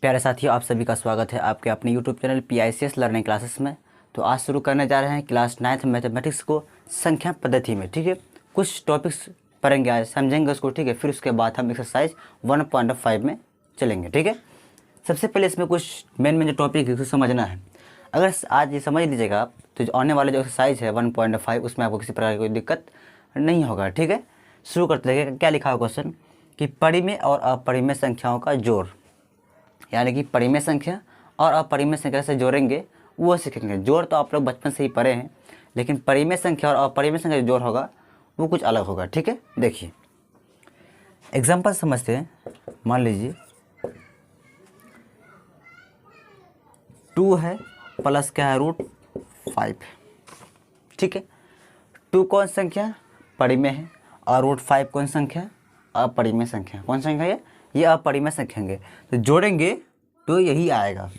प्यारे साथियों, आप सभी का स्वागत है आपके अपने YouTube channel PICS learning classes में। तो आज शुरू करने जा रहे हैं क्लास 9th मैथमेटिक्स को संख्या पद्धति में। ठीक है, कुछ टॉपिक्स पढ़ेंगे आज, समझेंगे उसको। ठीक है, फिर उसके बाद हम एक्सरसाइज 1.5 में चलेंगे। ठीक है, सबसे पहले इसमें कुछ मेन जो टॉपिक है उसे समझना है। अगर आज ये समझ लीजिएगा आप, तो जो आने वाले जो एक्सरसाइज है 1.5 उसमें आपको किसी प्रकार की कोई दिक्कत नहीं होगा। ठीक है, शुरू करते हैं। क्या लिखा है क्वेश्चन कि परिमेय और अपरिमेय संख्याओं का जोड़, यानी कि परिमेय संख्या और अपरिमेय संख्या से जोड़ेंगे वो सीखेंगे। जोड़ तो आप लोग बचपन से ही पढ़े हैं, लेकिन परिमेय संख्या और अपरिमेय संख्या जो जोड़ होगा वो कुछ अलग होगा। ठीक है, देखिए एग्जांपल समझते हैं। मान लीजिए 2 है प्लस क्या है √5। ठीक है, 2 कौन संख्या परिमेय है और √5 कौन संख्या अपरिमेय संख्या। कौन संख्या है ये अपरिमेय संख्या है। तो जोड़ेंगे तो यही आएगा।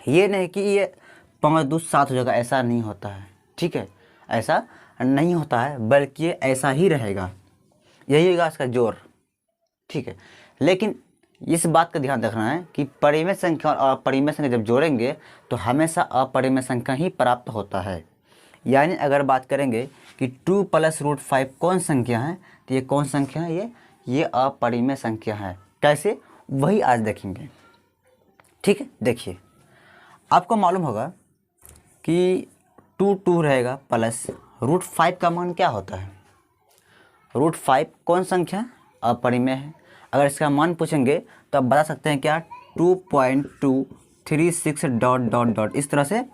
ये नहीं कि ये 5 2 7 हो जाएगा, ऐसा नहीं होता है। ठीक है, ऐसा नहीं होता है, बल्कि ये ऐसा ही रहेगा, यही होगा इसका जोड़। ठीक है, लेकिन इस बात का ध्यान रखना है कि परिमेय संख्या और अपरिमेय संख्या जब जोड़ेंगे तो हमेशा अपरिमेय संख्या ही प्राप्त होता है। यानी अगर बात करेंगे कि 2 + √5 कौन संख्या है, तो ये कौन संख्या है, ये अपरिमेय संख्या है। कैसे, वही आज देखेंगे। ठीक है, देखिए आपको मालूम होगा कि 2 रहेगा प्लस √5 का मान क्या होता है। √5 कौन संख्या अपरिमेय है। अगर इसका मान पूछेंगे तो आप बता सकते हैं क्या, 2.236 ... इस तरह से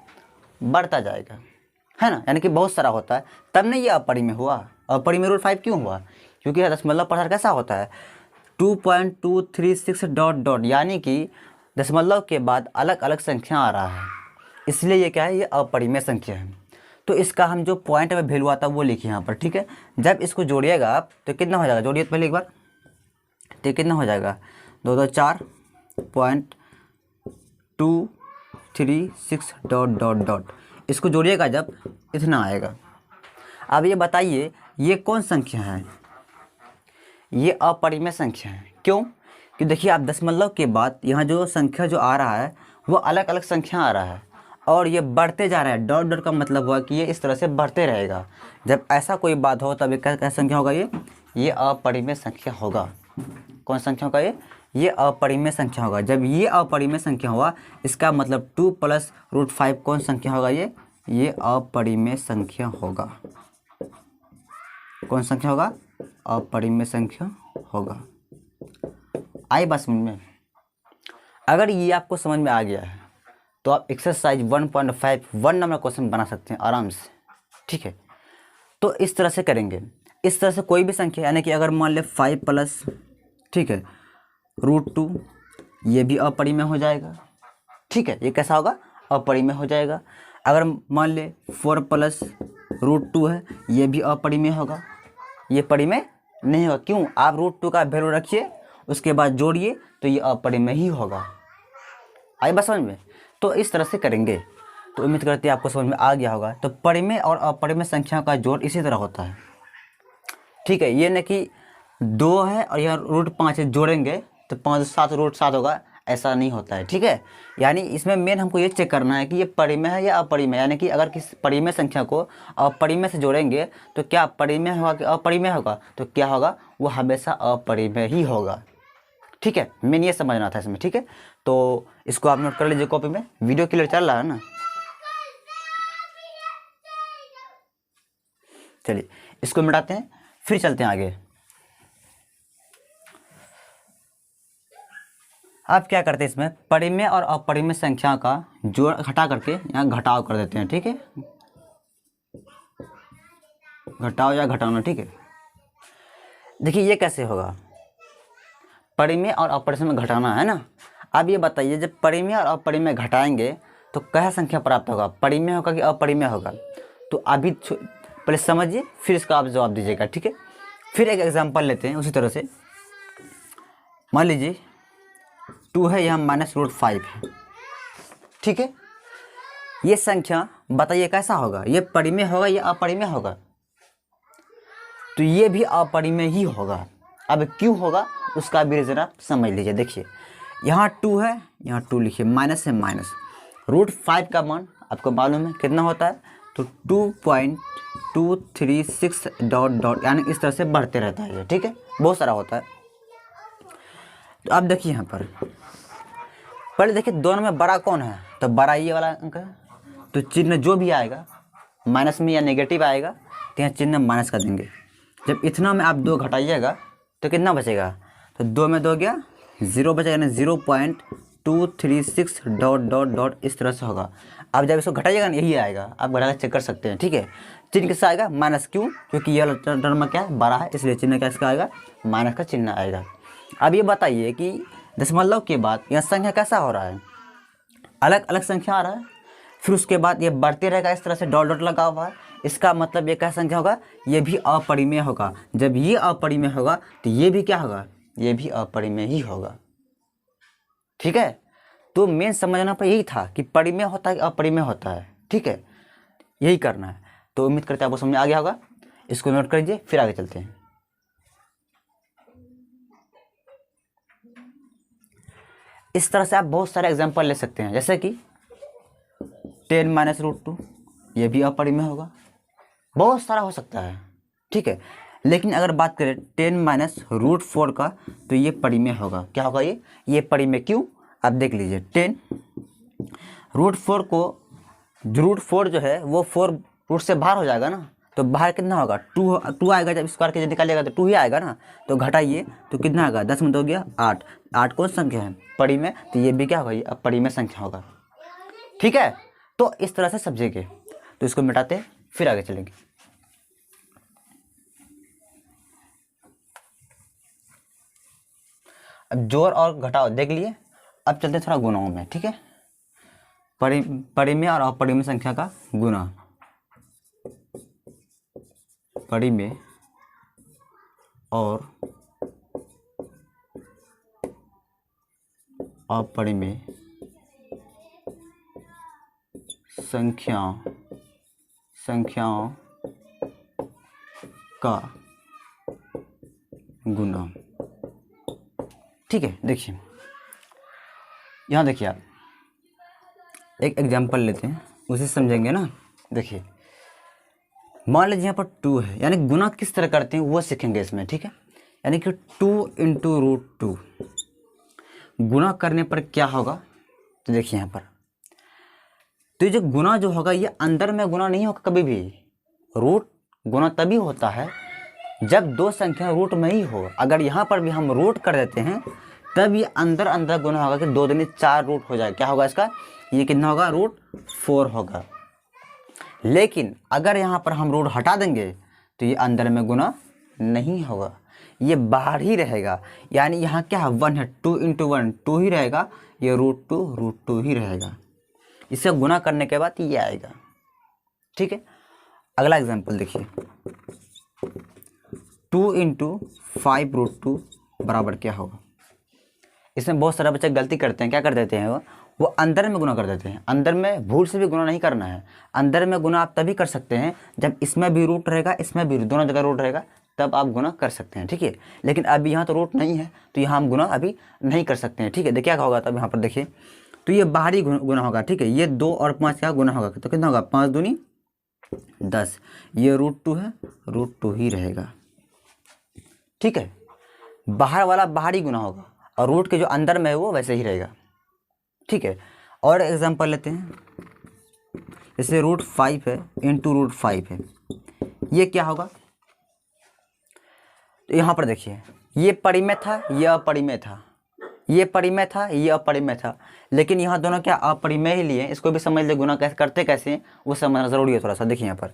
बढ़ता जाएगा, है ना। यानी कि बहुत सारा होता है, तब नहीं ये अपरिमेय हुआ। अपरिमेय √5 क्यों हुआ, क्योंकि दशमलव प्रसार कैसा होता है 2.236 ... यानी कि दशमलव के बाद अलग अलग संख्या आ रहा है, इसलिए ये क्या है, ये अपरिमेय संख्या है। तो इसका हम जो पॉइंट में वैल्यू आता है वो लिखिए यहाँ पर। ठीक है, जब इसको जोड़िएगा आप तो कितना हो जाएगा, जोड़िए तो पहले एक बार, तो कितना हो जाएगा 2 2 4.236 ... इसको जोड़िएगा जब इतना आएगा। अब ये बताइए ये कौन संख्या है, ये अपरिमेय संख्या है। क्यों, कि देखिए आप दशमलव के बाद यहाँ जो संख्या जो आ रहा है वो अलग अलग संख्या आ रहा है और ये बढ़ते जा रहा है। डॉट डॉट का मतलब हुआ कि ये इस तरह से बढ़ते रहेगा। जब ऐसा कोई बात हो तब क्या संख्या होगा, ये अपरिमेय संख्या होगा। कौन संख्या होगा, ये अपरिमेय संख्या होगा। जब ये अपरिमेय संख्या हुआ इसका मतलब 2 + √5 कौन संख्या होगा, ये अपरिमेय संख्या होगा। कौन संख्या होगा, अपरिमेय संख्या होगा। आई बात समझ में। अगर ये आपको समझ में आ गया है तो आप एक्सरसाइज 1.5 1 नंबर क्वेश्चन बना सकते हैं आराम से। ठीक है, तो इस तरह से करेंगे। इस तरह से कोई भी संख्या, यानी कि अगर मान ले 5 +, ठीक है, √2, ये भी अपरिमेय हो जाएगा। ठीक है, ये कैसा होगा, अपरिमेय हो जाएगा। अगर मान ले 4 + √2 है, ये भी अपरिमेय होगा। ये परिमेय नहीं होगा। क्यों, आप √2 का वैल्यू रखिए उसके बाद जोड़िए तो ये अपरिमेय ही होगा। आई बात समझ में। तो इस तरह से करेंगे। तो उम्मीद करते हैं आपको समझ में आ गया होगा। तो परिमेय और अपरिमेय संख्या का जोड़ इसी तरह होता है। ठीक है, ये न कि 2 है और यहाँ √5 है, जोड़ेंगे तो 5 7 √7 होगा, ऐसा नहीं होता है। ठीक है, यानी इसमें मेन हमको ये चेक करना है कि ये परिमेय है या अपरिमेय। यानी कि अगर किसी परिमेय संख्या को अपरिमेय से जोड़ेंगे तो क्या परिमेय होगा कि अपरिमेय होगा, तो क्या होगा, वो हमेशा अपरिमेय ही होगा। ठीक है, मेन ये समझना था इसमें। ठीक है, तो इसको आप नोट कर लीजिए कॉपी में। वीडियो क्लियर चल रहा है ना। चलिए इसको मिटाते हैं, फिर चलते हैं आगे। आप क्या करते हैं, इसमें परिमेय और अपरिमेय संख्या का जोड़ घटा करके यहाँ घटाव कर देते हैं। ठीक है, घटाव या घटाना। ठीक है, देखिए ये कैसे होगा, परिमेय और अपरिमेय में घटाना है ना। अब ये बताइए जब परिमेय और अपरिमेय घटाएंगे तो क्या संख्या प्राप्त होगा, परिमेय होगा कि अपरिमेय होगा। तो अभी पहले समझिए फिर इसका आप जवाब दीजिएगा। ठीक है, फिर एक एग्जांपल लेते हैं उसी तरह से। मान लीजिए 2 है, यहाँ -√5 है। ठीक है, ये संख्या बताइए कैसा होगा, ये परिमेय होगा या अपरिमेय होगा। तो ये भी अपरिमेय ही होगा। अब क्यों होगा उसका भी रीजन आप समझ लीजिए। देखिए यहाँ 2 है, यहाँ 2 लिखिए, माइनस है माइनस। √5 का मान आपको मालूम है कितना होता है, तो 2.236 डॉट डॉट, यानी इस तरह से बढ़ते रहता है ये, ठीक है, बहुत सारा होता है। तो अब देखिए यहाँ पर पहले देखिए दोनों में बड़ा कौन है, तो बड़ा ये वाला अंक है, तो चिन्ह जो भी आएगा माइनस में या नेगेटिव आएगा तो यहाँ चिन्ह माइनस कर देंगे। जब इतना में आप 2 घटाइएगा तो कितना बचेगा, तो 2 में 2 गया 0 बचेगा, यानी 0.236 डॉट डॉट डॉट इस तरह से होगा। अब जब इसको घटाइएगा ना यही आएगा, आप घटा के चेक कर सकते हैं, ठीक है। चिन्ह किससे आएगा, माइनस, क्यों, क्योंकि ये टर्म क्या है, बड़ा है, इसलिए चिन्ह क्या इसका आएगा, माइनस का चिन्ह आएगा। अब ये बताइए कि दशमलव के बाद यह संख्या कैसा हो रहा है, अलग अलग संख्या आ रहा है, फिर उसके बाद ये बढ़ते रहेगा इस तरह से डॉट डॉट लगा हुआ है, इसका मतलब ये क्या संख्या होगा, ये भी अपरिमेय होगा। जब ये अपरिमेय होगा तो ये भी क्या होगा, ये भी अपरिमेय ही होगा, ठीक है। तो मेन समझना पर यही था कि परिमेय होता है कि अपरिमेय होता है, ठीक है, यही करना है। तो उम्मीद करते हैं आपको समझ आ गया होगा, इसको नोट कर लीजिए, फिर आगे चलते हैं। इस तरह से आप बहुत सारे एग्जाम्पल ले सकते हैं, जैसे कि 10 माइनस √2, ये भी अपरिमेय होगा, बहुत सारा हो सकता है, ठीक है। लेकिन अगर बात करें 10 माइनस √4 का, तो ये परिमेय होगा। क्या होगा ये परिमेय, क्यों, आप देख लीजिए। 10 √4 को, √4 जो है वो 4 रूट से बाहर हो जाएगा ना, तो बाहर कितना होगा, 2 आएगा। जब स्क्वायर के निकालिएगा तो 2 ही आएगा ना, तो घटाइए तो कितना आएगा, 10 में 2 गया 8। 8 कौन संख्या है, परिमेय, तो ये भी क्या होगा, ये अपरिमेय संख्या होगा, ठीक है। तो इस तरह से समझेंगे, तो इसको मिटाते फिर आगे चलेंगे। अब जोड़ और घटाव देख लिए, अब चलते थोड़ा गुणाओं में, ठीक है। परिमेय और अपरिमेय संख्या का गुना, परिमेय और अपरिमेय संख्याओं का गुना, ठीक है। देखिए यहाँ देखिए, आप एक एग्जांपल लेते हैं, उसे समझेंगे ना। देखिए मान लीजिए यहाँ पर 2 है, यानी गुना किस तरह करते हैं वो सीखेंगे इसमें, ठीक है। यानी कि 2 इंटू √2 गुना करने पर क्या होगा, तो देखिए यहाँ पर, तो ये जो गुना जो होगा ये अंदर में गुना नहीं होगा कभी भी। रूट गुना तभी होता है जब 2 संख्या रूट में ही हो। अगर यहाँ पर भी हम रूट कर देते हैं तब ये अंदर अंदर गुना होगा कि 2 दूनी 4 रूट हो जाए। क्या होगा इसका, ये कितना होगा, √4 होगा। लेकिन अगर यहाँ पर हम रूट हटा देंगे तो ये अंदर में गुना नहीं होगा, ये बाहर ही रहेगा। यानी यहाँ क्या है, 1 है, 2 इंटू 1 2 ही रहेगा, ये √2 ही रहेगा। इसे गुना करने के बाद ये आएगा, ठीक है। अगला एग्जांपल देखिए, 2 इंटू 5√2 बराबर क्या होगा। इसमें बहुत सारे बच्चे गलती करते हैं, क्या कर देते हैं, वो अंदर में गुना कर देते हैं। अंदर में भूल से भी गुना नहीं करना है। अंदर में गुना आप तभी कर सकते हैं जब इसमें भी रूट रहेगा, इसमें भी, दोनों जगह रूट रहेगा, तब आप गुना कर सकते हैं, ठीक है। लेकिन अभी यहाँ तो रूट नहीं है, तो यहाँ हम गुना अभी नहीं कर सकते हैं, ठीक है। देखिए क्या होगा, तब यहाँ पर देखिए, तो ये बाहरी गुना होगा, ठीक है। ये 2 और 5 का गुना होगा, तो कितना होगा, 5 दूनी 10। ये √2 है, √2 ही रहेगा, ठीक है। बाहर वाला बाहरी गुना होगा और रूट के जो अंदर में है वो वैसे ही रहेगा, ठीक है। और एग्जांपल लेते हैं, जैसे √5 है इंटू √5 है, ये क्या होगा, तो यहाँ पर देखिए, ये परिमेय था, ये अपरिमेय था, ये परिमेय था, ये अपरिमेय था। लेकिन यहाँ दोनों क्या अपरिमेय ही लिए, इसको भी समझ ले, गुना कैसे करते कैसे हैं वो समझना ज़रूरी है थोड़ा सा। देखिए यहाँ पर,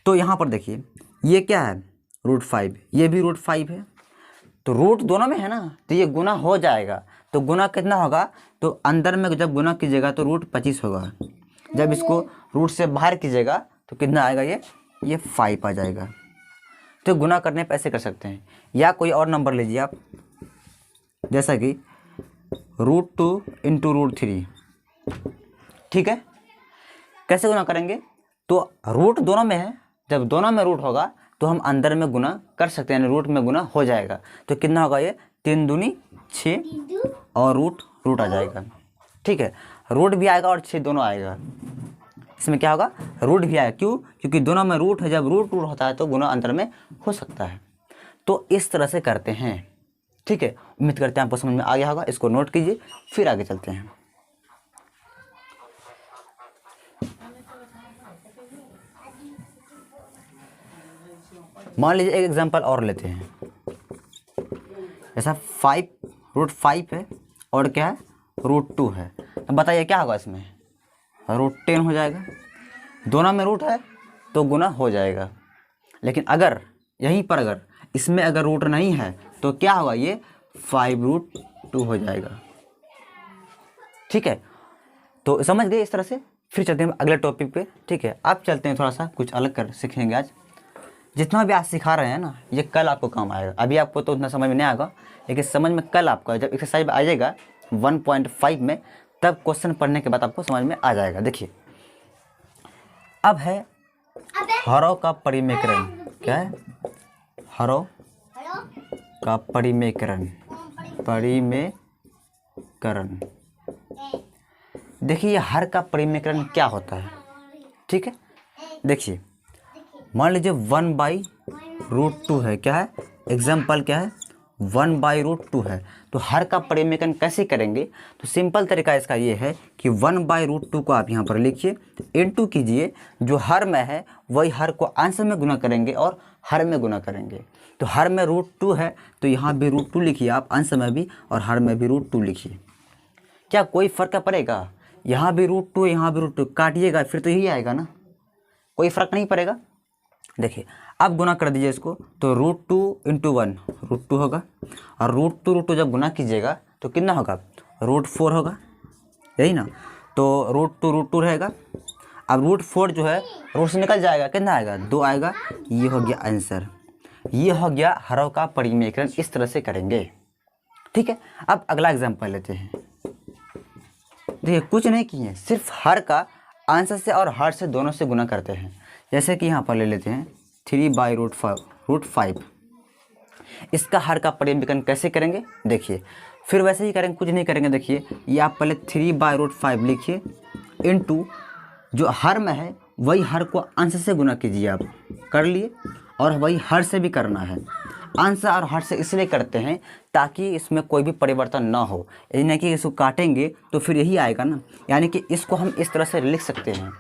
तो यहाँ पर देखिए ये क्या है, √5, ये भी √5 है, तो रूट दोनों में है ना, तो ये गुना हो जाएगा। तो गुना कितना होगा, तो अंदर में जब गुना कीजिएगा तो √25 होगा। जब इसको रूट से बाहर कीजिएगा तो कितना आएगा, ये 5 आ जाएगा। तो गुना करने पे ऐसे कर सकते हैं, या कोई और नंबर लीजिए आप, जैसा कि √2 इंटू √3, ठीक है। कैसे गुना करेंगे, तो रूट दोनों में है, जब दोनों में रूट होगा तो हम अंदर में गुना कर सकते हैं, यानी रूट में गुना हो जाएगा। तो कितना होगा, ये 3 दूनी 6 और रूट आ जाएगा। ठीक है, रूट भी आएगा और 6 दोनों आएगा। इसमें क्या होगा, रूट भी आएगा। क्यों? क्योंकि दोनों में रूट है, जब रूट होता है तो गुना अंतर में हो सकता है। तो इस तरह से करते हैं। ठीक है, उम्मीद करते हैं आपको समझ में आ गया होगा। इसको नोट कीजिए, फिर आगे चलते हैं। मान लीजिए एक एग्जांपल और लेते हैं। जैसा 5 √5 है और क्या है, √2 है। तो बताइए क्या होगा इसमें, √10 हो जाएगा। दोनों में रूट है तो गुना हो जाएगा। लेकिन अगर यहीं पर अगर इसमें अगर रूट नहीं है तो क्या होगा, ये 5√2 हो जाएगा। ठीक है, तो समझ गए इस तरह से। फिर चलते हैं अगले टॉपिक पे। ठीक है, अब चलते हैं थोड़ा सा कुछ अलग कर सीखेंगे आज। जितना भी आज सिखा रहे हैं ना, ये कल आपको काम आएगा। अभी आपको तो उतना समझ में नहीं आएगा, लेकिन समझ में कल आपको, जब एक्सरसाइज आ जाएगा 1.5 में, तब क्वेश्चन पढ़ने के बाद आपको समझ में आ जाएगा। देखिए, अब है हरों का परिमेकरण। क्या है? हरों का परिमेकरण। देखिए, ये हर का परिमेकरण क्या होता है। ठीक है, देखिए मान लीजिए 1/√2 है। क्या है? एग्जाम्पल क्या है, 1/√2 है। तो हर का परिमेकरण कैसे करेंगे? तो सिंपल तरीका इसका ये है कि 1/√2 को आप यहाँ पर लिखिए, इनटू कीजिए, जो हर में है वही हर को अंश में गुना करेंगे और हर में गुना करेंगे। तो हर में √2 है तो यहाँ भी √2 लिखिए आप, अंश में भी और हर में भी √2 लिखिए। क्या कोई फ़र्क पड़ेगा? यहाँ भी √2 यहाँ भी √2, काटिएगा फिर तो यही आएगा ना, कोई फ़र्क नहीं पड़ेगा। देखिए, अब गुना कर दीजिए इसको, तो √2 × 1 √2 होगा, और √2 जब गुना कीजिएगा तो कितना होगा, √4 होगा, यही ना। तो √2 रहेगा। अब √4 जो है रूट से निकल जाएगा, कितना आएगा, 2 आएगा। ये हो गया आंसर। ये हो गया हरों का परिमेकरण। इस तरह से करेंगे। ठीक है, अब अगला एग्जाम्पल लेते हैं। देखिए, कुछ नहीं किए, सिर्फ हर का अंश से और हर से दोनों से गुना करते हैं। जैसे कि यहाँ पर ले लेते हैं 3/√5। इसका हर का परिमेकरण कैसे करेंगे, देखिए फिर वैसे ही करेंगे, कुछ नहीं करेंगे। देखिए, ये आप पहले 3/√5 लिखिए, इनटू जो हर में है वही हर को अंश से गुना कीजिए। आप कर लिए, और वही हर से भी करना है। अंश और हर से इसलिए करते हैं ताकि इसमें कोई भी परिवर्तन ना हो, यानी कि इसको काटेंगे तो फिर यही आएगा ना। यानी कि इसको हम इस तरह से लिख सकते हैं,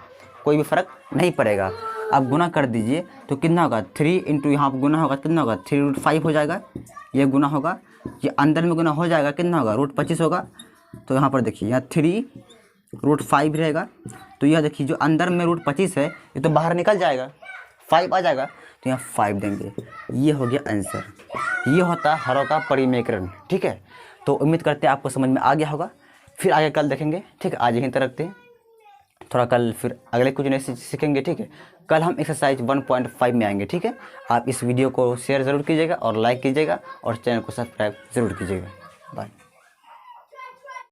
कोई भी फ़र्क नहीं पड़ेगा। अब गुना कर दीजिए तो कितना होगा, 3 × यहाँ पर गुना होगा, कितना होगा, 3√5 हो जाएगा। ये गुना होगा, ये अंदर में गुना हो जाएगा, कितना होगा, √25 होगा। तो यहाँ पर देखिए, यहाँ 3√5 रहेगा। तो यह देखिए, जो अंदर में √25 है ये तो बाहर निकल जाएगा, 5 आ जाएगा, तो यहाँ 5 देंगे। ये हो गया आंसर। ये होता है हरों का परिमेकरण। ठीक है, तो उम्मीद करते हैं आपको समझ में आ गया होगा। फिर आगे कल देखेंगे। ठीक है, आज यहीं तक रखते हैं, थोड़ा कल फिर अगले कुछ नए सीखेंगे। ठीक है, कल हम एक्सरसाइज 1.5 में आएंगे। ठीक है, आप इस वीडियो को शेयर ज़रूर कीजिएगा और लाइक कीजिएगा और चैनल को सब्सक्राइब ज़रूर कीजिएगा। बाय।